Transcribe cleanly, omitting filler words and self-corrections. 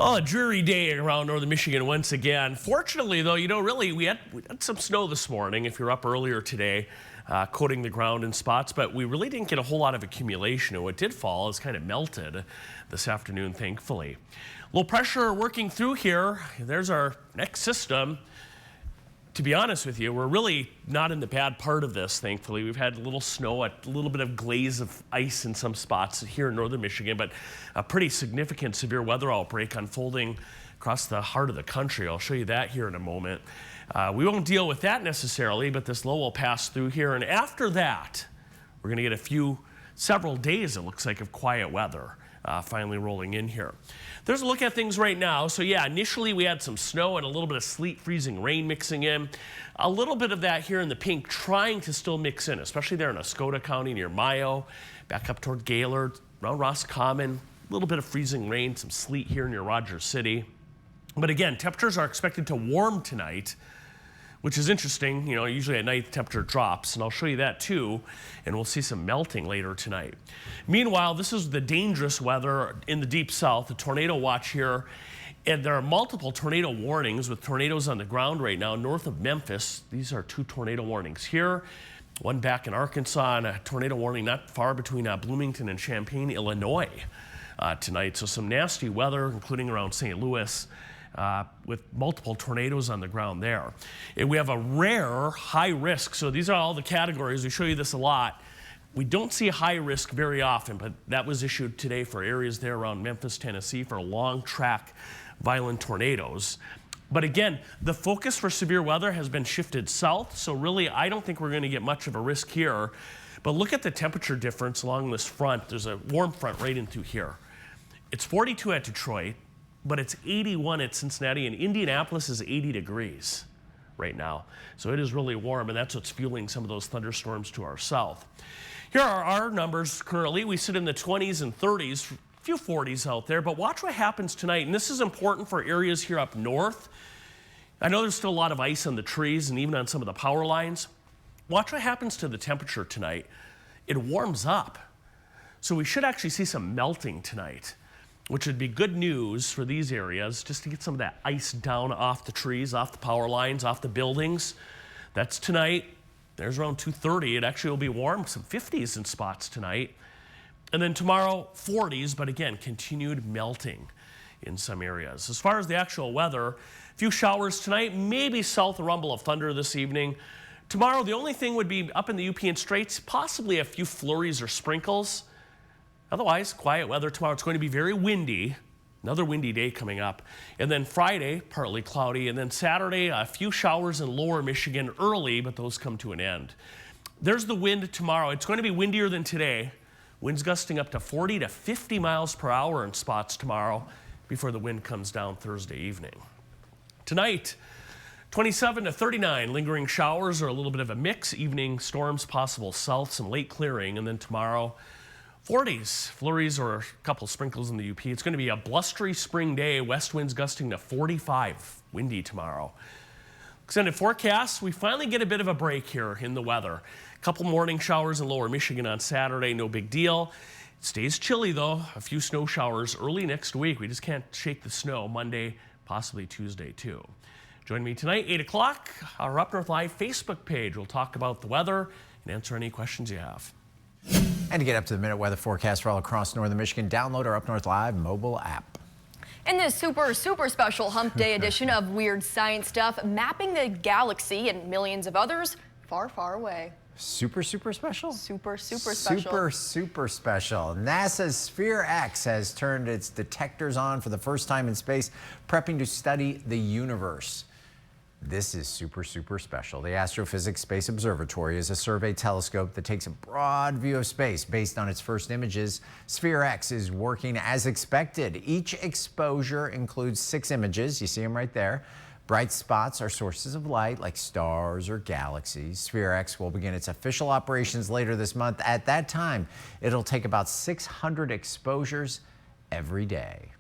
Well, a dreary day around northern Michigan once again. Fortunately, though, really, we had some snow this morning, if you're up earlier today, coating the ground in spots, but we really didn't get a whole lot of accumulation. And what did fall is kind of melted this afternoon, thankfully. Low pressure working through here. There's our next system. To be honest with you, we're really not in the bad part of this, thankfully. We've had a little snow, a little bit of glaze of ice in some spots here in northern Michigan, but a pretty significant severe weather outbreak unfolding across the heart of the country. I'll show you that here in a moment. We won't deal with that necessarily, but this low will pass through here. And after that, we're going to get several days, it looks like, of quiet weather. Finally rolling in here. There's a look at things right now. So yeah, initially we had some snow and a little bit of sleet, freezing rain mixing in. A little bit of that here in the pink trying to still mix in, especially there in Oscoda County near Mayo, back up toward Gaylord, around Roscommon. A little bit of freezing rain, some sleet here near Rogers City. But again, temperatures are expected to warm tonight, which is interesting. Usually at night the temperature drops, and I'll show you that too, and we'll see some melting later tonight. Meanwhile, this is the dangerous weather in the deep south, the tornado watch here, and there are multiple tornado warnings with tornadoes on the ground right now north of Memphis. These are 2 tornado warnings here, one back in Arkansas, and a tornado warning not far between Bloomington and Champaign, Illinois tonight. So some nasty weather, including around St. Louis. With multiple tornadoes on the ground there. And we have a rare high risk. So these are all the categories. We show you this a lot. We don't see high risk very often, but that was issued today for areas there around Memphis, Tennessee for long track violent tornadoes. But again, the focus for severe weather has been shifted south. So really, I don't think we're going to get much of a risk here. But look at the temperature difference along this front. There's a warm front right in through here. It's 42 at Detroit. But it's 81 at Cincinnati, and Indianapolis is 80 degrees right now. So it is really warm, and that's what's fueling some of those thunderstorms to our south. Here are our numbers currently. We sit in the 20s and 30s, a few 40s out there, but watch what happens tonight. And this is important for areas here up north. I know there's still a lot of ice on the trees and even on some of the power lines. Watch what happens to the temperature tonight. It warms up. So we should actually see some melting tonight, which would be good news for these areas, just to get some of that ice down off the trees, off the power lines, off the buildings. That's tonight. There's around 2:30. It actually will be warm, some 50s in spots tonight. And then tomorrow, 40s, but again, continued melting in some areas. As far as the actual weather, a few showers tonight, maybe south a rumble of thunder this evening. Tomorrow, the only thing would be up in the UP and Straits, possibly a few flurries or sprinkles. Otherwise, quiet weather tomorrow. It's going to be very windy. Another windy day coming up. And then Friday, partly cloudy. And then Saturday, a few showers in lower Michigan early, but those come to an end. There's the wind tomorrow. It's going to be windier than today. Winds gusting up to 40 to 50 miles per hour in spots tomorrow before the wind comes down Thursday evening. Tonight, 27 to 39, lingering showers or a little bit of a mix. Evening storms possible south, some late clearing. And then tomorrow, 40s, flurries or a couple sprinkles in the UP. It's going to be a blustery spring day. West winds gusting to 45, windy tomorrow. Extended forecast, we finally get a bit of a break here in the weather. A couple morning showers in lower Michigan on Saturday, no big deal. It stays chilly though, a few snow showers early next week. We just can't shake the snow. Monday, possibly Tuesday too. Join me tonight, 8 o'clock, our Up North Live Facebook page. We'll talk about the weather and answer any questions you have. And to get up to the minute weather forecast for all across northern Michigan, download our Up North Live mobile app. In this super special Hump Day edition of Weird Science Stuff, mapping the galaxy and millions of others far away. Super special? Super special. Super special. NASA's Sphere X has turned its detectors on for the first time in space, prepping to study the universe. This is super special. The Astrophysics Space Observatory is a survey telescope that takes a broad view of space based on its first images. Sphere X is working as expected. Each exposure includes 6 images. You see them right there. Bright spots are sources of light like stars or galaxies. Sphere X will begin its official operations later this month. At that time, it'll take about 600 exposures every day.